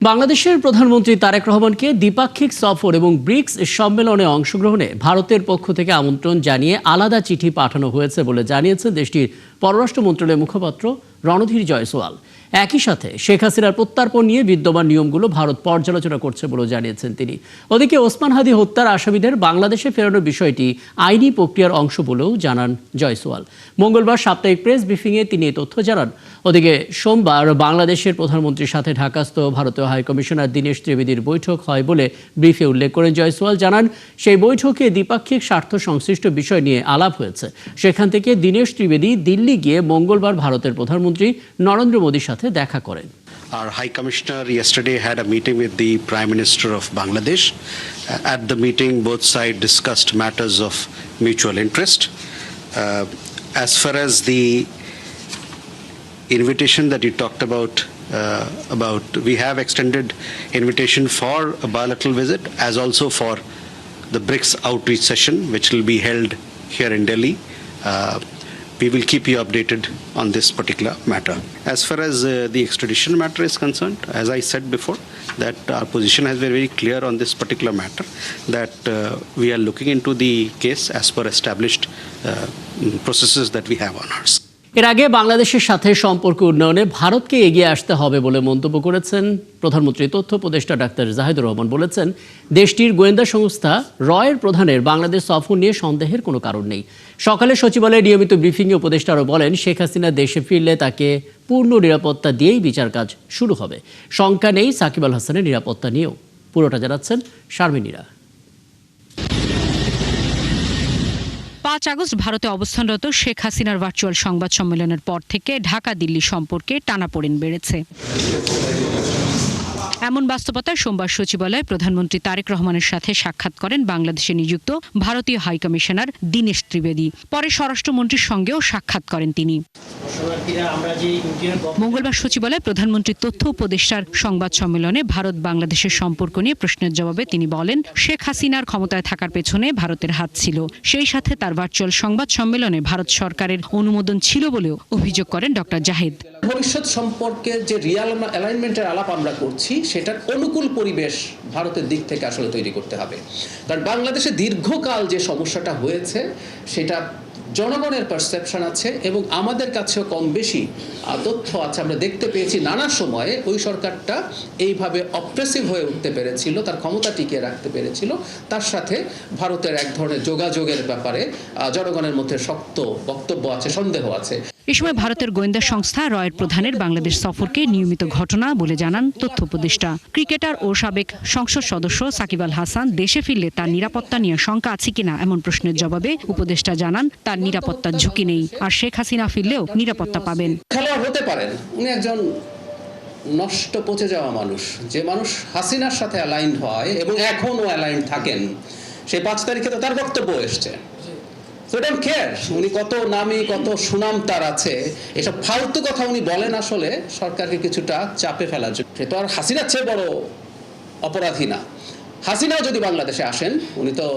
বাংলাদেশের প্রধানমন্ত্রী তারেক রহমানকে দ্বিপাক্ষিক সফর এবং ব্রিক্স সম্মেলনে অংশগ্রহণে ভারতের পক্ষ থেকে আমন্ত্রণ জানিয়ে আলাদা চিঠি পাঠানো হয়েছে বলে জানিয়েছেন দেশটির পররাষ্ট্র মন্ত্রণালয়ের মুখপাত্র রণধীর জয়সওয়াল। একই সাথে শেখ হাসিনার প্রত্যার্পণ নিয়ে বিদ্যমান নিয়মগুলো ভারত পর্যালোচনা করছে বলেও জানিয়েছেন তিনি। ওদিকে ওসমান হাদি হত্যার আসামিদের বাংলাদেশে ফেরানোর বিষয়টি আইনি প্রক্রিয়ার অংশ বলেও জানান জয়সওয়াল। মঙ্গলবার সাপ্তাহিক প্রেস ব্রিফিংয়ে তিনি এই তথ্য জানান। ওদিকে সোমবার বাংলাদেশের প্রধানমন্ত্রীর সাথে ঢাকাস্থ ভারতীয় হাইকমিশনার দীনেশ ত্রিবেদীর বৈঠক হয় বলে ব্রিফে উল্লেখ করেন জয়সওয়াল। জানান, সেই বৈঠকে দ্বিপাক্ষিক স্বার্থ সংশ্লিষ্ট বিষয় নিয়ে আলাপ হয়েছে। সেখান থেকে দীনেশ ত্রিবেদী দিল্লি গিয়ে মঙ্গলবার ভারতের প্রধানমন্ত্রী নরেন্দ্র মোদীর সাথে দেখা করেন। Our High Commissioner yesterday had a meeting with the Prime Minister of Bangladesh. At the meeting, both sides discussed matters of mutual interest. As far as the invitation that you talked about, we have extended invitation for a bilateral visit, as also for the BRICS outreach session, which will be held here in Delhi. We will keep you updated on this particular matter. As far as the extradition matter is concerned, as I said before, that our position has been very clear on this particular matter, that we are looking into the case as per established processes that we have on ours. এর আগে বাংলাদেশের সাথে সম্পর্ক উন্নয়নে ভারতকে এগিয়ে আসতে হবে বলে মন্তব্য করেছেন প্রধানমন্ত্রীর তথ্য উপদেষ্টা ডাক্তার জাহিদুর রহমান। বলেছেন, দেশটির গোয়েন্দা সংস্থা রয়ের প্রধানের বাংলাদেশ সফর নিয়ে সন্দেহের কোনো কারণ নেই। সকালে সচিবালয়ে নিয়মিত ব্রিফিংয়ে উপদেষ্টা আরও বলেন, শেখ হাসিনা দেশে ফিরলে তাকে পূর্ণ নিরাপত্তা দিয়েই বিচার কাজ শুরু হবে। শঙ্কা নেই সাকিব আল হাসানের নিরাপত্তা নিয়েও। পুরোটা জানাচ্ছেন শারমিনীরা। ৫ আগস্ট ভারতে অবস্থানরত শেখ হাসিনার ভার্চুয়াল সংবাদ সম্মেলনের পর থেকে ঢাকা দিল্লি সম্পর্কে টানাপোড়েন বেড়েছে। এমন বাস্তবতায় সোমবার সচিবালয়ে প্রধানমন্ত্রী তারেক রহমানের সাথে সাক্ষাৎ করেন বাংলাদেশে নিযুক্ত ভারতীয় হাইকমিশনার দীনেশ ত্রিবেদী। পরে স্বরাষ্ট্রমন্ত্রীর সঙ্গেও সাক্ষাৎ করেন তিনি। মঙ্গলবার সচিবালয়ে প্রধানমন্ত্রীর তথ্য উপদেষ্টার সংবাদ সম্মেলনে ভারত বাংলাদেশের সম্পর্ক নিয়ে প্রশ্নের জবাবে তিনি বলেন, শেখ হাসিনার ক্ষমতায় থাকার পেছনে ভারতের হাত ছিল। সেই সাথে তার ভার্চুয়াল সংবাদ সম্মেলনে ভারত সরকারের অনুমোদন ছিল বলেও অভিযোগ করেন ডক্টর জাহিদ। ভবিষ্যৎ সম্পর্কে যে রিয়াল অ্যালাইনমেন্টের আলাপ আমরা করছি, সেটার অনুকূল পরিবেশ ভারতের দিক থেকে আসলে তৈরি করতে হবে। কারণ বাংলাদেশে দীর্ঘকাল যে সমস্যাটা হয়েছে, সেটা জনগণের পারসেপশন আছে এবং আমাদের কাছেও কম বেশি তথ্য আছে। আমরা দেখতে পেয়েছি নানা সময়ে ওই সরকারটা এইভাবে অপ্রেসিভ হয়ে উঠতে পেরেছিল, তার ক্ষমতা টিকিয়ে রাখতে পেরেছিল। তার সাথে ভারতের এক ধরনের যোগাযোগের ব্যাপারে জনগণের মধ্যে শক্ত বক্তব্য আছে, সন্দেহ আছে। এ সময় ভারতের গোয়েন্দা সংস্থা রয়ের প্রধানের বাংলাদেশ সফরকে নিয়মিত ঘটনা বলে জানান তথ্য উপদেষ্টা। ক্রিকেটার ও সাবেক সংসদ সদস্য সাকিব আল হাসান দেশে ফিরলে তার নিরাপত্তা নিয়ে শঙ্কা আছে কিনা এমন প্রশ্নের জবাবে উপদেষ্টা জানান, তার নিরাপত্তার ঝুঁকি নেই, আর শেখ হাসিনা ফিরলেও নিরাপত্তা পাবেন। খেলোয়াড় হতে পারেন, উনি একজন নষ্ট পচে যাওয়া মানুষ, যে মানুষ হাসিনার সাথে অ্যালাইন্ড হয় এবং এখনও অ্যালাইন্ড থাকেন। সেই 5 তারিখে তো তার বক্তব্য এসছে। উনি কত নামি, কত সুনাম তার আছে, এসব ফালতু কথা উনি বলেন আসলে সরকারকে কিছুটা চাপে ফেলার জন্য। সে তো আর হাসিনার চেয়ে বড় অপরাধী না। হাসিনাও যদি বাংলাদেশে আসেন, উনি তো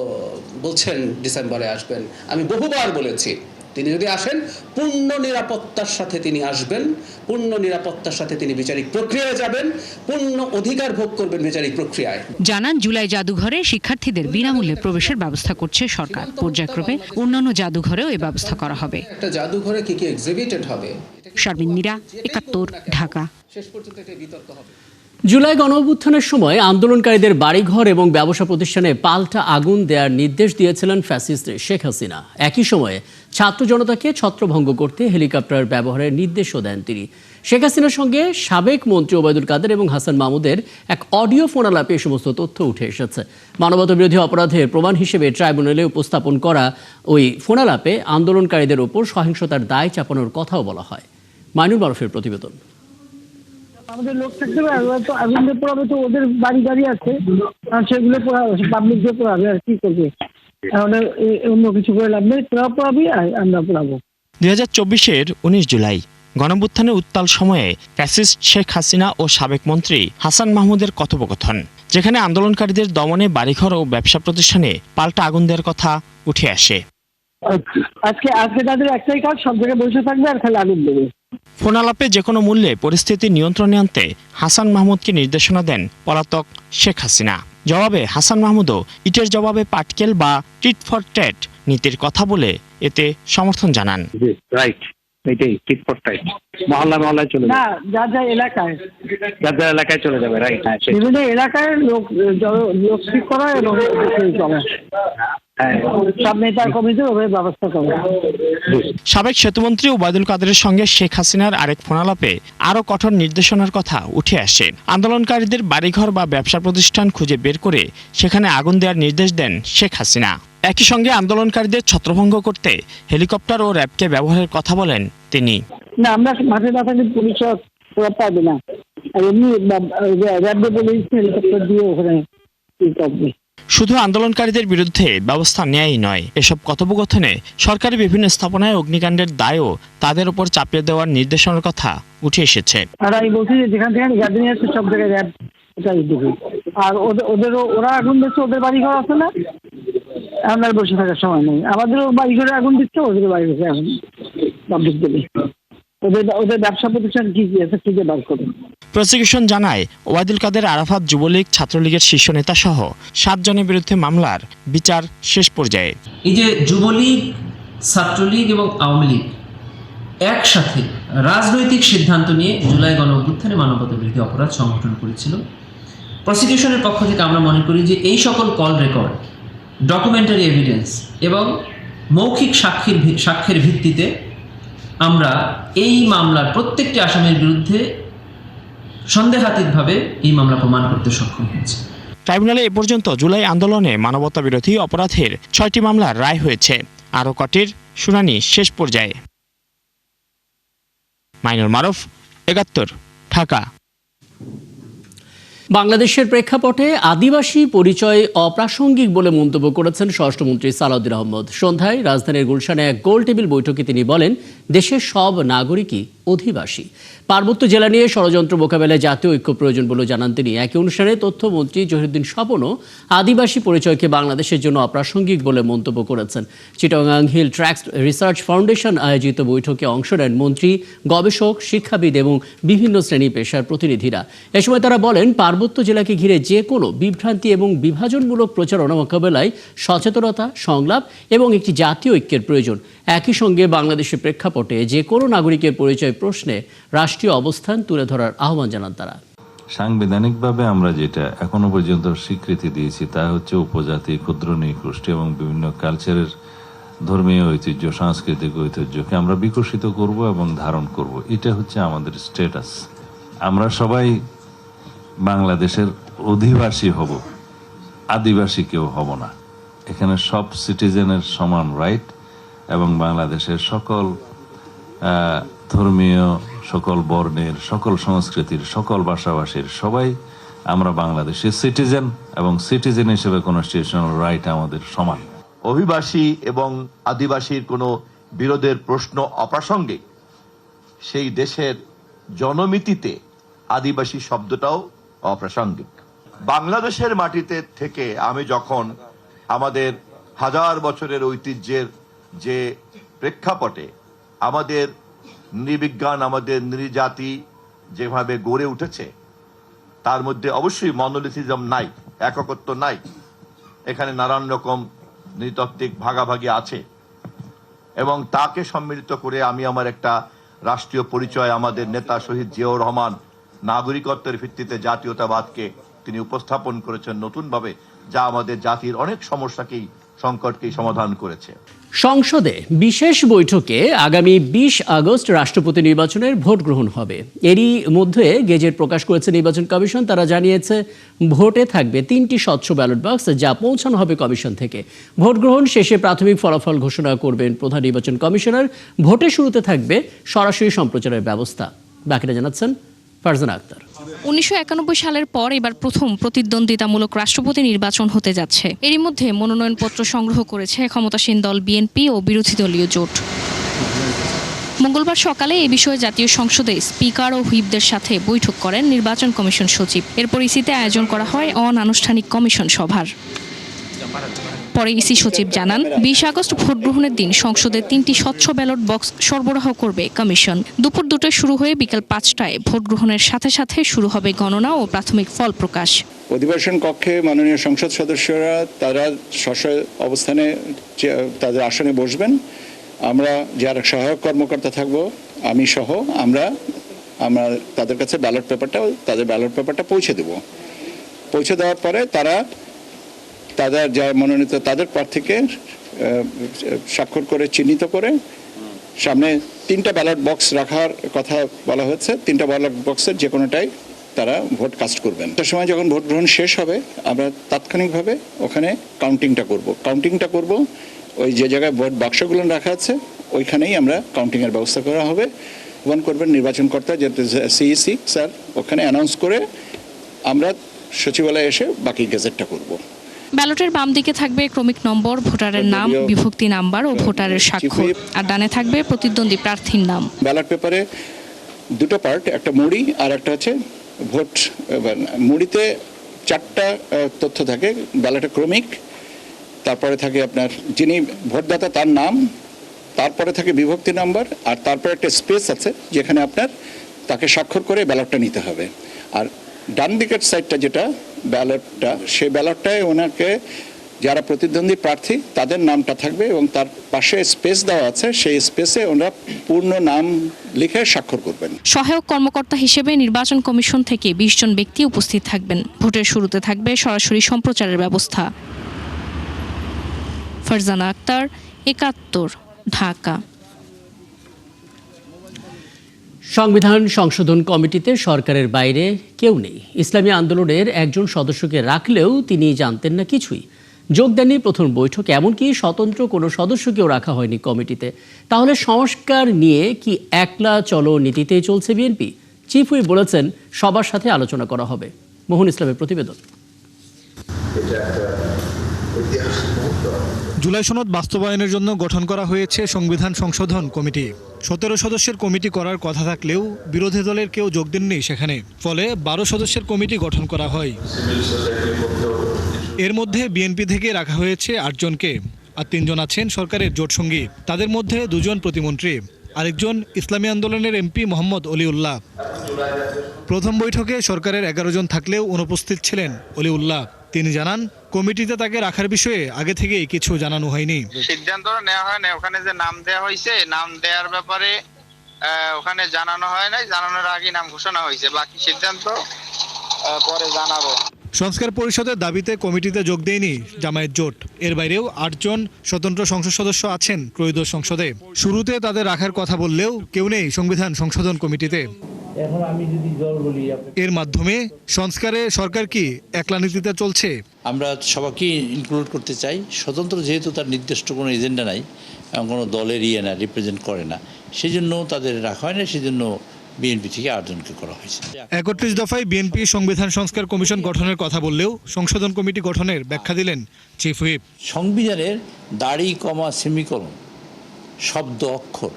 বলছেন ডিসেম্বরে আসবেন, আমি বহুবার বলেছি, তিনি যদি আসেন পূর্ণ নিরাপত্তার সাথে তিনি আসবেন, পূর্ণ নিরাপত্তার সাথে তিনি বিচারিক প্রক্রিয়ায় যাবেন, পূর্ণ অধিকার ভোগ করবেন বিচারিক প্রক্রিয়ায়। জানান, জুলাই জাদুঘরে শিক্ষার্থীদের বিনামূল্যে প্রবেশের ব্যবস্থা করছে সরকার। পর্যায়ক্রমে অন্যান্য জাদুঘরেও এই ব্যবস্থা করা হবে। একটা জাদুঘরে কি কি এক্সিবিটেড হবে। শারমিনীরা, ৭১, ঢাকা। শেষ পর্যন্ত একটা বিতর্ক হবে। জুলাই গণঅভ্যুত্থানের সময় আন্দোলনকারীদের বাড়িঘর এবং ব্যবসা প্রতিষ্ঠানে পাল্টা আগুন দেওয়ার নির্দেশ দিয়েছিলেন ফ্যাসিস্ট শেখ হাসিনা। একই সময়ে ছাত্র জনতাকে ছত্রভঙ্গ করতে হেলিকপ্টার ব্যবহারের নির্দেশও দেন তিনি। শেখ হাসিনার সঙ্গে সাবেক মন্ত্রী ওবায়দুল কাদের এবং হাসান মাহমুদের এক অডিও ফোন আলাপে এই সমস্ত তথ্য উঠে এসেছে। মানবতাবিরোধী অপরাধের প্রমাণ হিসেবে ট্রাইব্যুনালে উপস্থাপন করা ওই ফোন আলাপে আন্দোলনকারীদের ওপর সহিংসতার দায় চাপানোর কথাও বলা হয়। মাইনুল মারুফের প্রতিবেদন। আমাদের লোক থাকতে পারবে তো আগুন দিয়ে পোড়াবে, তো ওদের বাড়ি গাড়ি আছে, আর সেগুলো পোড়াবে, পাবলিক দিয়ে পোড়াবে, আর কি করবে? তাহলে অন্য কিছু করে লাভ নেই, তোরা পোড়াবি আর আমরা পোড়াবো। 2024-এর 19 জুলাই গণঅভ্যুত্থানের উত্তাল সময়ে ফ্যাসিস্ট শেখ হাসিনা ও সাবেক মন্ত্রী হাসান মাহমুদের কথোপকথন, যেখানে আন্দোলনকারীদের দমনে বাড়িঘর ও ব্যবসা প্রতিষ্ঠানে পাল্টা আগুন দেওয়ার কথা উঠে আসে। আজকে তাদের একটাই কাজ, সব জায়গায় বসে থাকবে আর খালি আগুন দেবে। ফোনালাপে যে কোনো মূল্যে পরিস্থিতি নিয়ন্ত্রণে আনতে হাসান মাহমুদকে নির্দেশনা দেন পলাতক শেখ হাসিনা। জবাবে হাসান মাহমুদও ইটের জবাবে পাটকেল বা টিট ফর ট্যাট নীতির কথা বলে এতে সমর্থন জানান। রাইট, এটাই টিট ফর ট্যাট, মহল্লায় চলে যাবে, না যার যার এলাকায় চলে যাবে। রাইট, হ্যাঁ, বিভিন্ন এলাকায় লোক ঠিক করা এবং চলে সব নেতার কমিটির ওভাবে ব্যবস্থা করে। সাবেক সেতুমন্ত্রী ওবায়দুল কাদেরের সঙ্গে শেখ হাসিনার আরেক ফোনালাপে আরও কঠোর নির্দেশনার কথা উঠে আসে। আন্দোলনকারীদের বাড়িঘর বা ব্যবসা প্রতিষ্ঠান খুঁজে বের করে সেখানে আগুন দেওয়ার নির্দেশ দেন শেখ হাসিনা। একই সঙ্গে আন্দোলনকারীদের ছত্রভঙ্গ করতে হেলিকপ্টার ও র্যাবকে ব্যবহারের কথা বলেন তিনি। না, আমরা মাঠে না থাকলে পুলিশ পাবে না, আর এমনি র্যাব পুলিশ হেলিকপ্টার দিয়ে ওখানে করবে। শুধু আন্দোলনকারীদের বিরুদ্ধে ব্যবস্থা নেয়ই নয়, এসব কথোপকথনে সরকারি বিভিন্ন স্থাপনায় অগ্নিকাণ্ডের দায়ও তাদের উপর চাপিয়ে দেওয়ার নির্দেশনার কথা উঠে এসেছে। আর আমি বলছি যে যেখান থেকে গাড়ি নিয়ে আসছে সব জায়গায় র্যাব এটাই দেখি। আর ওরা আগুন দিচ্ছে, ওদের বাড়ি ঘর আছে না, আমরা বসে থাকার সময় নেই। আমাদেরও বাড়ি ঘরে আগুন দিচ্ছে, ওদের বাড়ি ঘরে আগুন পাবলিক দিলে ওদের ব্যবসা প্রতিষ্ঠান কি আছে খুঁজে বার করুন। প্রসিকিউশন জানায় ওবায়দুল কাদের, আরাফাত, যুবলীগ, ছাত্রলীগের শীর্ষ নেতা সহ 7 জনের বিরুদ্ধে মামলার বিচার শেষ পর্যায়ে। এই যে যুবলীগ, ছাত্রলীগ এবং আওয়ামী লীগ একসাথে রাজনৈতিক সিদ্ধান্ত নিয়ে জুলাই গণঅভ্যুত্থানে মানবতা বিরোধী অপরাধ সংগঠন করেছিল। প্রসিকিউশনের পক্ষ থেকে আমরা মনে করি যে এই সকল কল রেকর্ড, ডকুমেন্টারি এভিডেন্স এবং মৌখিক সাক্ষ্যের ভিত্তিতে আমরা এই মামলার প্রত্যেকটি আসামির বিরুদ্ধে সন্দেহাতীতভাবে এই মামলা প্রমাণ করতে সক্ষম হয়েছে। ট্রাইব্যুনালে এ পর্যন্ত জুলাই আন্দোলনে মানবতা বিরোধী অপরাধের 6টি মামলার রায় হয়েছে, আরও কটির শুনানি শেষ পর্যায়ে। মাইনুল মারুফ, ৭১, ঢাকা। বাংলাদেশের প্রেক্ষাপটে আদিবাসী পরিচয় অপ্রাসঙ্গিক বলে মন্তব্য করেছেন স্বরাষ্ট্রমন্ত্রী সালাউদ্দিন আহমদ। সন্ধ্যায় রাজধানীর গুলশানে এক গোল টেবিল বৈঠকে তিনি বলেন, দেশের সব নাগরিকই অধিবাসী। পার্বত্য জেলা নিয়ে ষড়যন্ত্র মোকাবেলায় জাতীয় ঐক্য প্রয়োজন বলে জানান তিনি। একই অনুষ্ঠানে তথ্যমন্ত্রী জহিরুদ্দিন স্বপনও আদিবাসী পরিচয়কে বাংলাদেশের জন্য অপ্রাসঙ্গিক বলে মন্তব্য করেছেন। Chittagong Hill Tracts Research Foundation আয়োজিত বৈঠকে অংশ নেন মন্ত্রী, গবেষক, শিক্ষাবিদ এবং বিভিন্ন শ্রেণী পেশার প্রতিনিধিরা। এ সময় তারা বলেন, পার্বত্য জেলাকে ঘিরে যে কোনো বিভ্রান্তি এবং বিভাজনমূলক প্রচারণা মোকাবেলায় সচেতনতা, সংলাপ এবং একটি জাতীয় ঐক্যের প্রয়োজন। একই সঙ্গে বাংলাদেশের প্রেক্ষাপটে যে কোনো নাগরিকের পরিচয় প্রশ্নে রাষ্ট্রীয় অবস্থান তুলে ধরার আহ্বান জানান তারা। সাংবিধানিকভাবে আমরা যেটা এখনো পর্যন্ত স্বীকৃতি দিয়েছি তা হচ্ছে উপজাতি, ক্ষুদ্র নৃগোষ্ঠী এবং বিভিন্ন কালচারের ধর্মীয় ঐতিহ্য, সাংস্কৃতিক ঐতিহ্যকে আমরা বিকশিত করব এবং ধারণ করব। এটা হচ্ছে আমাদের স্ট্যাটাস। আমরা সবাই বাংলাদেশের অধিবাসী হব, আদিবাসী কেউ হব না। এখানে সব সিটিজেনের সমান রাইট এবং বাংলাদেশের সকল ধর্মীয়, সকল বর্ণের, সকল সংস্কৃতির, সকল ভাষাভাষীর সবাই আমরা বাংলাদেশের সিটিজেন এবং সিটিজেন হিসেবে কনস্টিটিউশনাল রাইট আমাদের সমান। অভিবাসী এবং আদিবাসীর কোনো বিরোধের প্রশ্ন অপ্রাসঙ্গিক। সেই দেশের জনমিতিতে আদিবাসী শব্দটাও অপ্রাসঙ্গিক। বাংলাদেশের মাটিতে থেকে আমি যখন আমাদের হাজার বছরের ঐতিহ্যের যে প্রেক্ষাপটে আমাদের নৃবিজ্ঞান, আমাদের নৃজাতি যেভাবে গড়ে উঠেছে, তার মধ্যে অবশ্যই মনোলিথিজম নাই, এককত্ব নাই। এখানে নানান রকম নৃতাত্ত্বিক ভাগাভাগি আছে এবং তাকে সম্মিলিত করে আমি আমার একটা রাষ্ট্রীয় পরিচয়, আমাদের নেতা শহীদ জিয়াউর রহমান নাগরিকত্বের ভিত্তিতে জাতীয়তাবাদকে তিনি উপস্থাপন করেছেন নতুনভাবে, যা আমাদের জাতির অনেক সমস্যাকেই, সংকটকেই সমাধান করেছে। সংসদে বিশেষ বৈঠকে আগামী 20 আগস্ট রাষ্ট্রপতি নির্বাচনের ভোট গ্রহণ হবে। এরই মধ্যে গেজেট প্রকাশ করেছে নির্বাচন কমিশন। তারা জানিয়েছে, ভোটে থাকবে 3টি স্বচ্ছ ব্যালট বাক্স, যা পৌঁছানো হবে কমিশন থেকে। ভোট গ্রহণ শেষে প্রাথমিক ফলাফল ঘোষণা করবেন প্রধান নির্বাচন কমিশনার। ভোটের শুরুতে থাকবে সরাসরি সম্প্রচারের ব্যবস্থা। বাকিটা জানাচ্ছেন ফারজানা আক্তার। 1991 সালের পর এবার প্রথম প্রতিদ্বন্দ্বিতামূলক রাষ্ট্রপতি নির্বাচন হতে যাচ্ছে। এরই মধ্যে মনোনয়নপত্র সংগ্রহ করেছে ক্ষমতাসীন দল বিএনপি ও বিরোধী দলীয় জোট। মঙ্গলবার সকালে এ বিষয়ে জাতীয় সংসদে স্পিকার ও হুইপদের সাথে বৈঠক করেন নির্বাচন কমিশন সচিব। এরপর ইসিতে আয়োজন করা হয় অনানুষ্ঠানিক কমিশন সভার। পরে ইসি সচিব জানান 20 আগস্ট ভোট গ্রহণের দিন সংসদে 3টি স্বচ্ছ ব্যালট বক্স সরবরাহ করবে কমিশন। দুপুর 2টায় শুরু হয়ে বিকেল 5টায় ভোট গ্রহণের সাথে সাথে শুরু হবে গণনা ও প্রাথমিক ফল প্রকাশ। অধিবেশন কক্ষে মাননীয় সংসদ সদস্যরা তারা স্ব অবস্থানে তাদের আসনে বসবেন। আমরা যারা সহায়ক কর্মকর্তা থাকব, আমি সহ আমরা তাদের কাছে ব্যালট পেপারটা পৌঁছে দেব। পৌঁছে দেওয়ার পরে তারা তাদের যা মনোনীত তাদের প্রার্থীকে স্বাক্ষর করে চিহ্নিত করে সামনে 3টা ব্যালট বক্স রাখার কথা বলা হয়েছে। 3টা ব্যালট বক্সের যে কোনোটাই তারা ভোট কাস্ট করবেন। তার সময় যখন ভোট গ্রহণ শেষ হবে আমরা তাৎক্ষণিকভাবে ওখানে কাউন্টিংটা করব। ওই যে জায়গায় ভোট বাক্সগুলো রাখা আছে ওইখানেই আমরা কাউন্টিংয়ের ব্যবস্থা করা হবে। করবেন নির্বাচনকর্তা যে সিইসি স্যার, ওখানে অ্যানাউন্স করে আমরা সচিবালয়ে এসে বাকি গেজেটটা করব। ব্যালটের বাম দিকে থাকবে ক্রমিক নম্বর, ভোটারের নাম, বিভক্তি নাম্বার ও ভোটারের স্বাক্ষর, আর ডানে থাকবে প্রতিদ্বন্দ্বী প্রার্থীর নাম। ব্যালট পেপারে 2টা পার্ট, একটা মুড়ি আর একটা হচ্ছে ভোট। মুড়িতে 4টা তথ্য থাকে, ব্যালটে ক্রমিক, তারপরে থাকে আপনার যিনি ভোটদাতা তার নাম, তারপরে থাকে বিভক্তি নাম্বার, আর তারপরে একটা স্পেস আছে যেখানে আপনার তাকে স্বাক্ষর করে ব্যালটটা নিতে হবে। আর ডান দিকের সাইডটা যেটা ব্যালটটা, সেই ব্যালটটায় ওনাকে যারা প্রতিদ্বন্দ্বী প্রার্থী তাদের নামটা থাকবে এবং তার পাশে স্পেস দেওয়া আছে, সেই স্পেসে ওনারা পূর্ণ নাম লিখে স্বাক্ষর করবেন। সহায়ক কর্মকর্তা হিসেবে নির্বাচন কমিশন থেকে 20 জন ব্যক্তি উপস্থিত থাকবেন। ভোটের শুরুতে থাকবে সরাসরি সম্প্রচারের ব্যবস্থা। ফারজানা আক্তার, 71, ঢাকা। সংবিধান সংশোধন কমিটিতে সরকারের বাইরে কেউ নেই। ইসলামী আন্দোলনের একজন সদস্যকে রাখলেও তিনি জানতেন না কিছুই, যোগ দেননি প্রথম বৈঠকে, এমনকি স্বতন্ত্র কোনো সদস্যকেও রাখা হয়নি কমিটিতে। তাহলে সংস্কার নিয়ে কি একলা চলো নীতিতেই চলছে বিএনপি? চিফ হুইপ বলেছেন সবার সাথে আলোচনা করা হবে। মোহন ইসলামের প্রতিবেদন। জুলাই সনদ বাস্তবায়নের জন্য গঠন করা হয়েছে সংবিধান সংশোধন কমিটি। 17 সদস্যের কমিটি করার কথা থাকলেও বিরোধী দলের কেউ যোগ দেননি সেখানে। ফলে 12 সদস্যের কমিটি গঠন করা হয়। এর মধ্যে বিএনপি থেকে রাখা হয়েছে 8 জনকে, আর 3 জন আছেন সরকারের জোটসঙ্গী। তাদের মধ্যে 2 জন প্রতিমন্ত্রী, আরেকজন ইসলামী আন্দোলনের এমপি মোহাম্মদ অলিউল্লাহ। প্রথম বৈঠকে সরকারের 11 জন থাকলেও অনুপস্থিত ছিলেন অলিউল্লাহ। তিনি জানান, কমিটিতে তাকে রাখার বিষয়ে আগে থেকেই কিছু জানানো হয়নি। সিদ্ধান্ত নেওয়া হয় না, ওখানে যে নাম দেওয়া হয়েছে, নাম দেওয়ার ব্যাপারে ওখানে জানানো হয় নাই, জানানোর আগে নাম ঘোষণা হয়েছে, বাকি সিদ্ধান্ত পরে জানাবো। সংস্কার পরিষদের দাবিতে কমিটিতে যোগ দেয়নি জামায়াত জোট। এর বাইরেও 8 জন স্বতন্ত্র সংসদ সদস্য আছেন ত্রয়োদশ সংসদে। শুরুতে তাদের রাখার কথা বললেও কেউ নেই সংবিধান সংশোধন কমিটিতে। এর মাধ্যমে সংস্কারে সরকার কি একলা নীতিতে চলছে? আমরা সবাইকে ইনক্লুড করতে চাই। স্বতন্ত্র যেহেতু তার নির্দিষ্ট কোনো এজেন্ডা নাই, কোনো দলের না রিপ্রেজেন্ট করে না, সেই জন্য তাদের রাখা হয় না, সেই জন্য বিএনপি থেকে 8 জনকে করা হয়েছে। 31 দফায় বিএনপি সংবিধান সংস্কার কমিশন গঠনের কথা বললেও সংশোধন কমিটি গঠনের ব্যাখ্যা দিলেন চিফ হুইপ। সংবিধানের দাড়ি, কমা, সেমিকলন, শব্দ, অক্ষর,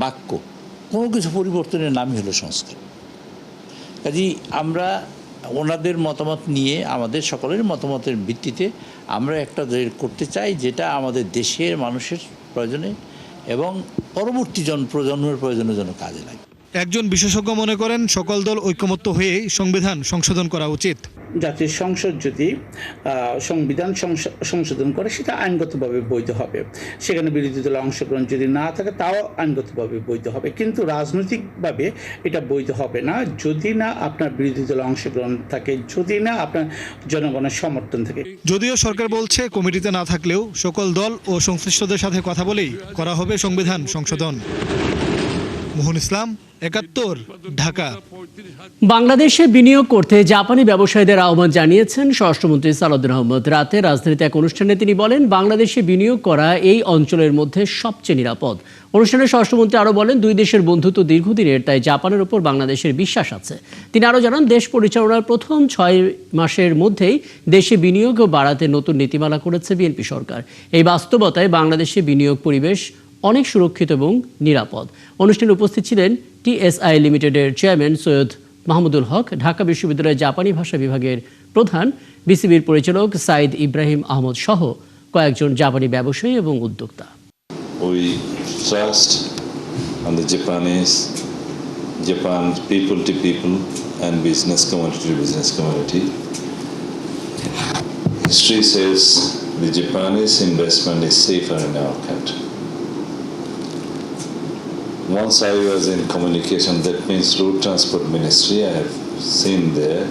বাক্য কোনো কিছু পরিবর্তনের নামই হলো সংস্কার। কাজেই আমরা ওনাদের মতামত নিয়ে আমাদের সকলের মতামতের ভিত্তিতে আমরা একটা করতে চাই যেটা আমাদের দেশের মানুষের প্রয়োজনে এবং পরবর্তী প্রজন্মের প্রয়োজনের জন্য কাজে লাগে। একজন বিশেষজ্ঞ মনে করেন সকল দল ঐক্যমত্য হয়ে সংবিধান সংশোধন করা উচিত। জাতীয় সংসদ যদি সংবিধান সংশোধন করে সেটা আইনগতভাবে বৈধ হবে। সেখানে বিরোধী দলের অংশগ্রহণ যদি না থাকে তাও আইনগতভাবে বৈধ হবে, কিন্তু রাজনৈতিকভাবে এটা বৈধ হবে না যদি না আপনার বিরোধী দলের অংশগ্রহণ থাকে, যদি না আপনার জনগণের সমর্থন থাকে। যদিও সরকার বলছে কমিটিতে না থাকলেও সকল দল ও সংশ্লিষ্টদের সাথে কথা বলেই করা হবে সংবিধান সংশোধন। মোহন ইসলাম, 71, ঢাকা। বাংলাদেশে বিনিয়োগ করতে জাপানি ব্যবসায়ীদের আহ্বান জানিয়েছেন স্বরাষ্ট্রমন্ত্রী সালাউদ্দিন আহমদ। রাতে রাজধানীতে এক অনুষ্ঠানে তিনি বলেন, বাংলাদেশে বিনিয়োগ করা এই অঞ্চলের মধ্যে সবচেয়ে নিরাপদ। অনুষ্ঠানে স্বরাষ্ট্রমন্ত্রী আরও বলেন, 2 দেশের বন্ধুত্ব দীর্ঘদিনের, তাই জাপানের উপর বাংলাদেশের বিশ্বাস আছে। তিনি আরও জানান, দেশ পরিচালনার প্রথম 6 মাসের মধ্যেই দেশে বিনিয়োগ বাড়াতে নতুন নীতিমালা করেছে বিএনপি সরকার। এই বাস্তবতায় বাংলাদেশে বিনিয়োগ পরিবেশ অনেক সুরক্ষিত এবং নিরাপদ। অনুষ্ঠানে উপস্থিত ছিলেন টিএসআই লিমিটেডের চেয়ারম্যান সৈয়দ মাহমুদুল হক, ঢাকা বিশ্ববিদ্যালয়ের জাপানি ভাষা বিভাগের প্রধান, বিসিবির পরিচালক সাইদ ইব্রাহিম আহমদ সহ কয়েকজন জাপানি ব্যবসায়ী এবং উদ্যোক্তা। We trust on the Japan people to people and business community to business community. History says the Japanese investment is safer in our country. Once I was in communication, that means road transport ministry, I have seen there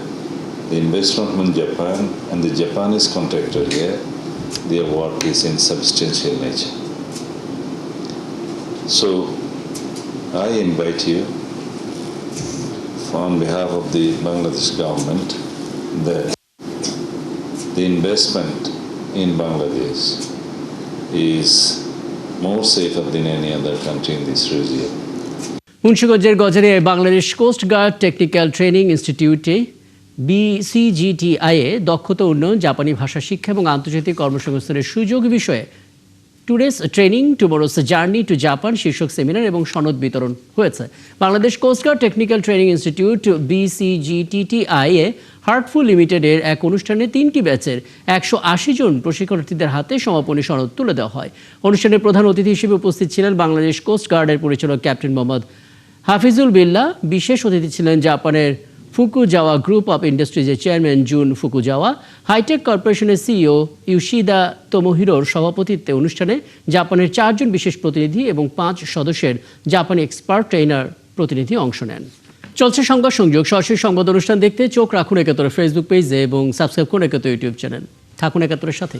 the investment from Japan and the Japanese contractor here, their work is in substantial nature. So I invite you on behalf of the Bangladesh government that the investment in Bangladesh is more safer than any other country in this region. মুন্সিগঞ্জের গজারে Bangladesh coast guard technical training ইনস্টিটিউটে BCGTI এ দক্ষতা উন্নয়ন, জাপানি ভাষা শিক্ষা এবং আন্তর্জাতিক কর্মসংস্থানের সুযোগ বিষয়ে today's training tomorrow's journey to Japan শীর্ষক সেমিনার এবং সনদ বিতরণ হয়েছে। Bangladesh Coast Guard Technical Training Institute BCGTI এ হার্টফুল লিমিটেডের এক অনুষ্ঠানে 3টি ব্যাচের 180 জন প্রশিক্ষণার্থীদের হাতে সমাপনী সনদ তুলে দেওয়া হয়। অনুষ্ঠানে প্রধান অতিথি হিসেবে উপস্থিত ছিলেন বাংলাদেশ কোস্ট গার্ডের পরিচালক ক্যাপ্টেন মোহাম্মদ হাফিজুল বিল্লাহ। বিশেষ অতিথি ছিলেন জাপানের ফুকুজাওয়া গ্রুপ অফ ইন্ডাস্ট্রিজের চেয়ারম্যান জুন ফুকুজাওয়া। হাইটেক কর্পোরেশনের সিইও ইউশিদা তোমোহিরোর সভাপতিত্বে অনুষ্ঠানে জাপানের 4 জন বিশেষ প্রতিনিধি এবং 5 সদস্যের জাপানি এক্সপার্ট ট্রেনার প্রতিনিধি অংশ নেন। চলছে সংবাদ সংযোগ। সরাসরি সংবাদ অনুষ্ঠান দেখতে চোখ রাখুন একাত্তরের ফেসবুক পেজে এবং সাবস্ক্রাইব করুন একাত্তর ইউটিউব চ্যানেল। থাকুন একাত্তরের সাথে।